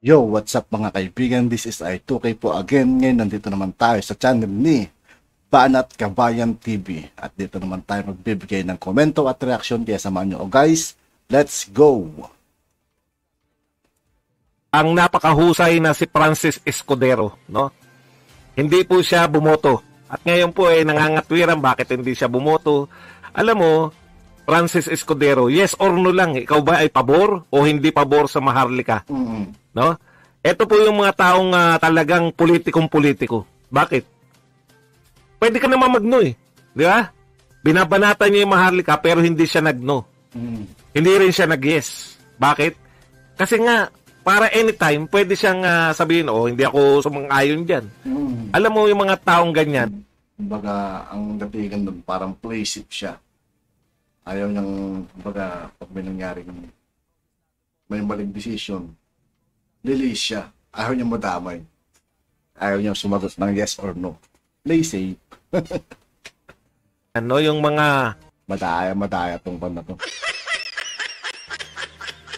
Yo, what's up mga kaibigan? This is I2K po again. Ngayon nandito naman tayo sa channel ni Banat Kabayan TV. At dito naman tayo magbibigay ng komento at reaksyon. Kaya samahan nyo. Guys, let's go! Ang napakahusay na si Francis Escudero, no? Hindi po siya bumoto. At ngayon po nangangatwiran bakit hindi siya bumoto. Alam mo, Francis Escudero, yes or no lang, ikaw ba ay pabor o hindi pabor sa Maharlika? No? Ito po yung mga taong talagang politikong-politiko. Bakit? Pwede ka naman mag-no eh. Di ba? Binabanatan niya yung Maharlika pero hindi siya nag-no. Hindi rin siya nag-yes. Bakit? Kasi nga, para anytime, pwede siyang sabihin, hindi ako sumang-ayon dyan. Alam mo yung mga taong ganyan. Kumbaga, ang datigan doon, parang play safe siya. Ayaw niyang, kumbaga, pag may nangyaring may maling decision, lilis siya. Ayaw niyang madamay. Ayaw niyang sumagot ng yes or no. Play safe. Ano yung mga... Madaya tong pan na to.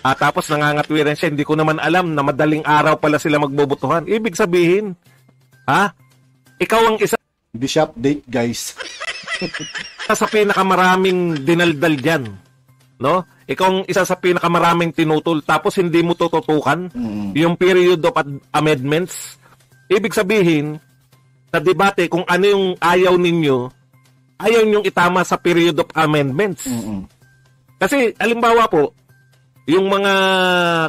Tapos nangangatwiran siya, hindi ko naman alam na madaling araw pala sila magbobotohan. Ibig sabihin, ikaw ang isa Hindi siya update, guys. sa pinakamaraming dinaldal dyan. No? Ikaw ang isa sa pinakamaraming tinutol tapos hindi mo tututukan yung period of amendments. Ibig sabihin, sa debate kung ano yung ayaw ninyong itama sa period of amendments. Kasi, alimbawa po, yung mga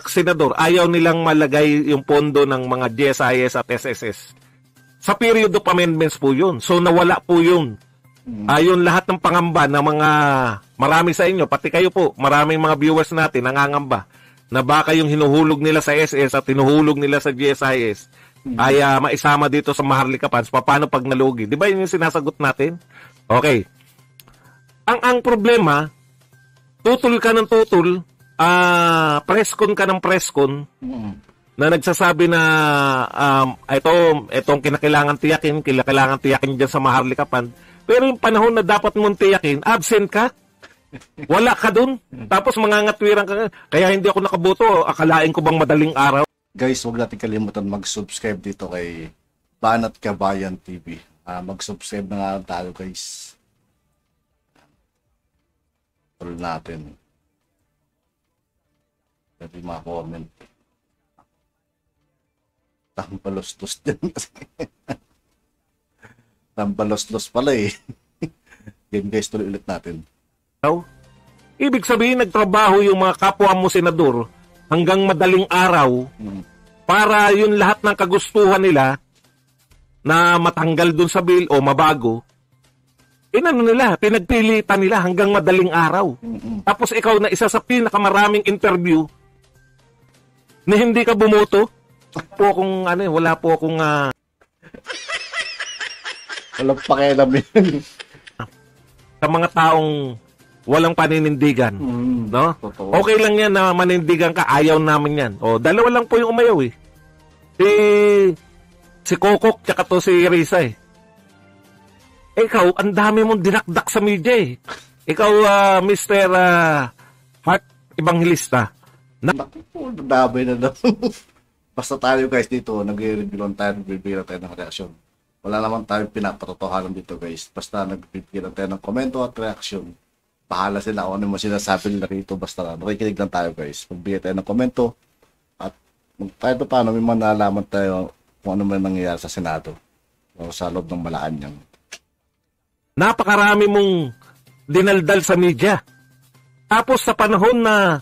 senador, ayaw nilang malagay yung pondo ng mga GSIS at SSS. Sa period of amendments po yun. So, nawala po yun. Yung lahat ng pangamba ng mga marami sa inyo, pati kayo po, maraming mga viewers natin nangangamba na baka yung hinuhulog nila sa SS at hinuhulog nila sa GSIS ay maisama dito sa Maharlika Funds. Paano pag nalugi? Di ba yun yung sinasagot natin? Okay. Ang problema, tutol ka ng tutol, preskon ka ng preskon, na nagsasabi na itong kinakailangan tiyakin dyan sa Maharlika Fund. Pero yung panahon na dapat mong tiyakin, absent ka. Wala ka dun. Tapos mangangatwiran ka. Kaya hindi ako nakaboto. Akalain ko bang madaling araw? Guys, huwag natin kalimutan mag-subscribe dito kay Banat Kabayan TV. Mag-subscribe na nga tayo, guys. Follow natin. Pwede mga-comment. Tampalos-tos din kasi. Tampalos-tos pala eh. Game guys, tuloy ulit natin. Ibig sabihin, nagtrabaho yung mga kapwa mo senador hanggang madaling araw para yung lahat ng kagustuhan nila na matanggal dun sa bill o mabago, pinagpilitan nila hanggang madaling araw. Tapos ikaw na isa sa pinakamaraming interview na hindi ka bumoto. Wala po akong walang pakialam yun. Sa mga taong walang paninindigan, no? Totoo. Okay lang yan na manindigan ka, ayaw namin yan. Dalawa lang po yung umayaw eh. Si Kokok tsaka to si Risa eh. Ikaw, ang dami mong dinakdak sa media eh. Ikaw, Mr. Heart Evangelista. Dabay na daw. Basta tayo guys dito, nag-review lang tayo, nagbibigay tayo ng reaksyon. Wala naman tayong pinapatotohanan dito guys. Basta nagbibigay lang tayo ng komento at reaksyon. Bahala sila kung ano mo sinasabi nila rito. Basta nakikinig lang tayo guys. Magbigay tayo ng komento. At kahit paano may manalaman tayo kung ano man nangyayari sa Senado. O sa loob ng Malacanang. Napakarami mong dinaldal sa media. Tapos sa panahon na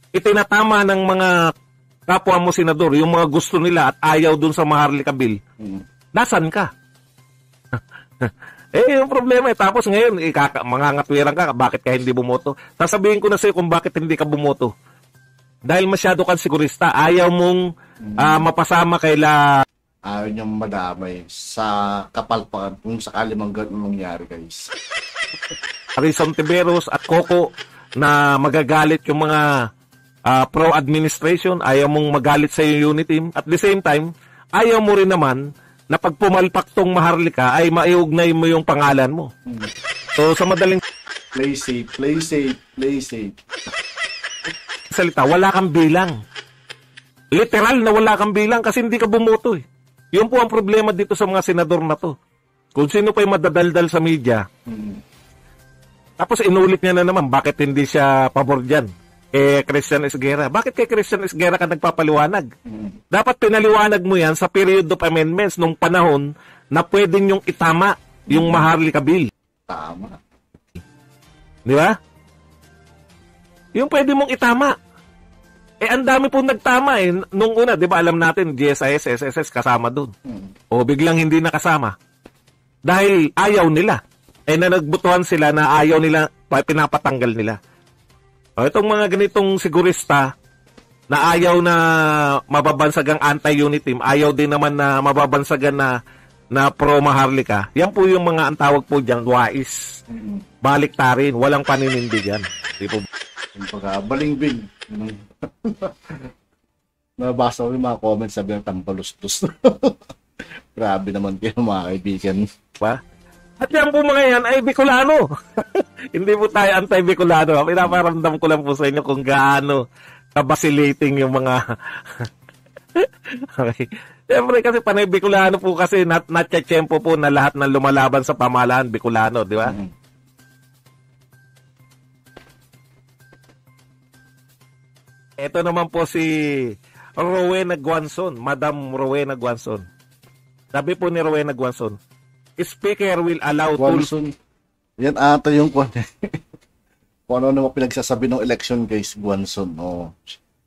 itinatama ng mga kapwa mo senador, yung mga gusto nila at ayaw dun sa Maharlika Bill, nasan ka? Yung problema tapos ngayon, mangangatwiran ka, bakit ka hindi bumoto? Sasabihin ko na sa'yo kung bakit hindi ka bumoto. Dahil masyado kang sigurista, ayaw mong mapasama kaila. Ayaw niyang madamay sa kapalpakan kung sakali mang ganun mangyari guys. Rizon Tiberos at Coco na magagalit yung mga pro-administration, ayaw mong magalit sa unit team. At the same time, ayaw mo rin naman na pag pumalpak tong Maharlika ay maiugnay mo yung pangalan mo. So, sa madaling play safe. salita, wala kang bilang. Literal na wala kang bilang kasi hindi ka bumoto eh. Yun po ang problema dito sa mga senador na to. Kung sino pa yung madadaldal sa media, tapos inulit niya na naman, bakit hindi siya pabor dyan? Christian Esguerra. Bakit kay Christian Esguerra ka nagpapaliwanag? Dapat pinaliwanag mo yan sa period of amendments nung panahon na pwedeng yung itama yung Maharlika Bill. Tama. Di ba? Yung pwede mong itama. Ang dami pong nagtama eh. Nung una, di ba alam natin, GSIS, SSS kasama dun. O biglang hindi nakasama. Dahil ayaw nila. Na nagbutuhan sila na ayaw nila, pinapatanggal nila. O itong mga ganitong sigurista na ayaw na mababansagang anti-unit team, ayaw din naman na mababansagan na pro-Maharlika. Yan po yung mga antawag po dyan, wais. Baliktarin, walang paninindigan. Di po. Yung pagkabalingbing. Nabasa ko yung mga comments, sabi ng tampalustos. Grabe naman kayo mga kaibigan. Ba? At yan po mga yan ay Bicolano. Hindi po tayo anti-Bicolano. Pinaparamdam ko lang po sa inyo kung gaano kabasilating yung mga... Okay. Siyempre kasi panay Bicolano po kasi natsyempo po na lahat ng lumalaban sa pamahalaan Bicolano, di ba? Ito naman po si Rowena Guanzon, Madam Rowena Guanzon. Sabi po ni Rowena Guanzon, Speaker will allow Guanzon. Yan ata yung kung ano naman pinagsasabi ng election guys, Guanzon. Oh.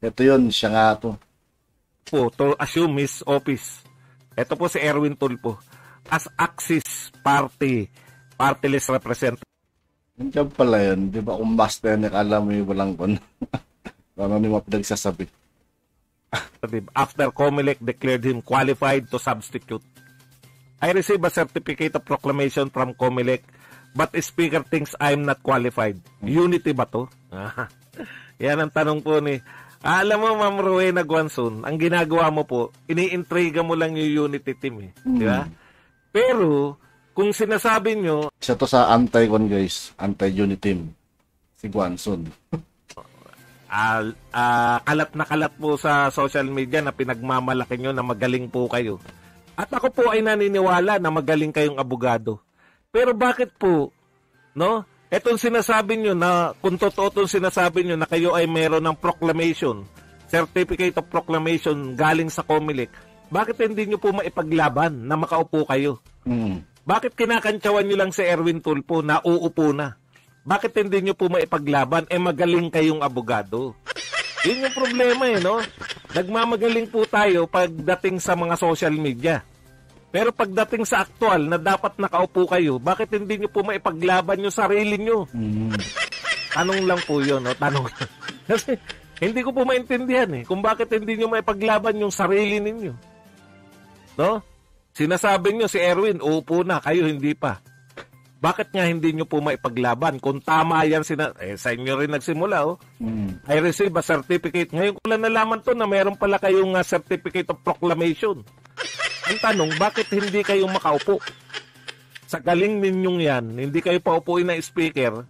Ito yun, siya nga to. To assume his office. Ito po si Erwin Tulfo as Axis Party-less representative. Nandiyan pala yun. Di ba kung master yan, akala mo yung walang kon. Ano naman pinagsasabi. After COMELEC declared him qualified to substitute. I received a certificate of proclamation from COMELEC, but the speaker thinks I'm not qualified. Unity ba to? Yan ang tanong po ni... Alam mo, Ma'am Rowena Guanzon, ang ginagawa mo po, ini-intriga mo lang yung unity team. Eh. Di ba? Pero, kung sinasabi nyo... Siya to sa anti-con guys, anti-unity team. Si Guanzon. Kalat na kalat po sa social media na pinagmamalaki nyo na magaling po kayo. At ako po ay naniniwala na magaling kayong abogado. Pero bakit po, no? Etong sinasabi nyo na, kung totoo itong sinasabi nyo na kayo ay meron ng proclamation, certificate of proclamation galing sa COMELEC, bakit hindi nyo po maipaglaban na makaupo kayo? Bakit kinakantsawan nyo lang si Erwin Tulfo na uupo na? Bakit hindi nyo po maipaglaban? Magaling kayong abogado. Yun yung problema no? Nagmamagaling po tayo pagdating sa mga social media. Pero pagdating sa aktual na dapat nakaupo kayo, bakit hindi nyo po maipaglaban yung sarili nyo? Tanong lang po yun, no? Tanong lang. Kasi hindi ko po maintindihan kung bakit hindi nyo maipaglaban yung sarili ninyo. No? Sinasabi nyo si Erwin, uupo na, kayo hindi pa. Bakit nga hindi nyo po maipaglaban? Kung tama yan, sa inyo rin nagsimula, I received a certificate. Ngayon ko lang nalaman to na meron pala kayong certificate of proclamation. Ang tanong, bakit hindi kayo makaupo? Sa galing ninyong yan, hindi kayo paupuin na speaker,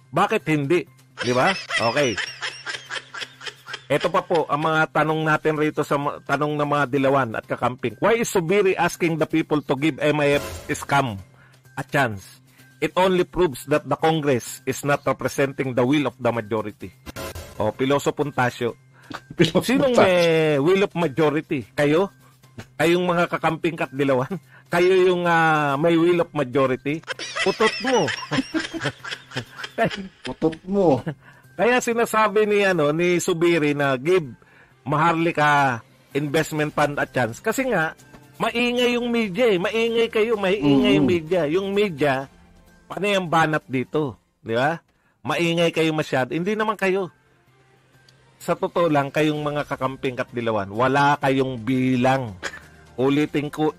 bakit hindi? Di ba? Okay. Ito pa po, ang mga tanong natin rito sa tanong ng mga dilawan at kakamping. Why is Subiri asking the people to give MIF scam a chance? It only proves that the Congress is not representing the will of the majority. O, Piloso Puntasio. Sinong may will of majority? Kayo? Kayong mga kakamping kat dilawan? Kayo yung may will of majority? Putot mo. Putot mo. Kaya sinasabi ni Subiri na give Maharlika Investment Fund a chance. Kasi nga, maingay yung media Maingay kayo, maingay yung media. Yung media, panay ang banat dito. Di ba? Maingay kayo masyado. Hindi naman kayo. Sa totoo lang, kayong mga kakamping kat dilawan, wala kayong bilang. Ulitin ko,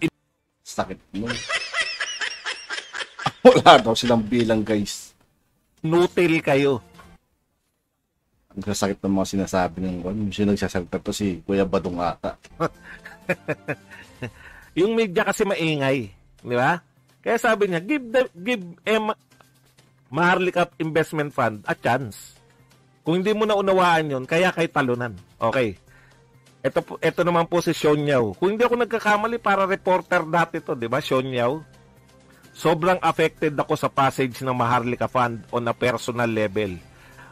sakit mo. Wala daw silang bilang, guys. Nutil kayo. Ang sasakit ng mga sinasabi ng sino nagsasalita to si Kuya Badong ata. Yung media kasi maingay, di ba? Kaya sabi niya, give Maharlika Investment Fund a chance. Kung hindi mo na unawaan yun, kaya kay talunan. Okay. Ito naman po si Sean Yao. Kung hindi ako nagkakamali, para reporter dati to, di ba, Sean Yao? Sobrang affected ako sa passage ng Maharlika Fund on a personal level.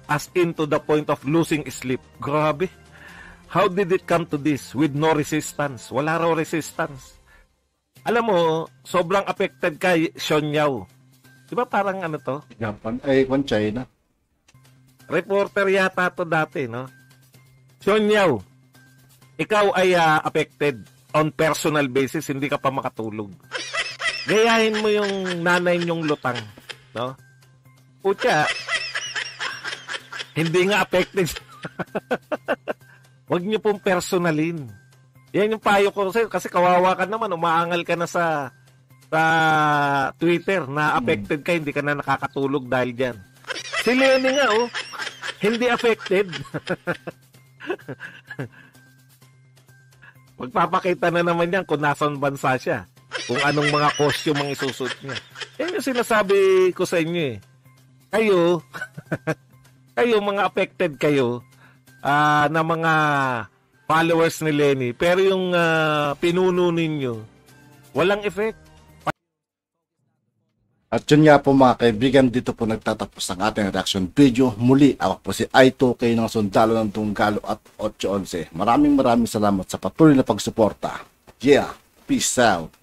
As in to the point of losing sleep. Grabe. How did it come to this? With no resistance. Wala raw resistance. Alam mo, sobrang affected kay Sean Yao. Di ba parang ano to? Japan, kung China. Reporter yata to dati, no? Sean Yao, ikaw ay affected on personal basis, hindi ka pa makatulog. Gayahin mo yung nanay niyong lutang, no? Pucha, hindi nga affected. Huwag niyo pong personalin. Yan yung payo ko kasi kawawa ka naman, umaangal ka na sa Twitter na affected ka, hindi ka na nakakatulog dahil dyan. Si Lenny nga, hindi affected. Magpapakita na naman yan kung nasan bansa siya. Kung anong mga costume ang isusuot niya. Yan yung sinasabi ko sa inyo eh. Kayo, kayo mga affected kayo na mga followers ni Lenny. Pero yung pinuno ninyo, walang effect. At yun nga po mga kaibigan, dito po nagtatapos ang ating reaction video. Muli, ako po si I2K ng Sundalo ng Tunggalo at 811. Maraming salamat sa patuloy na pagsuporta. Yeah, peace out.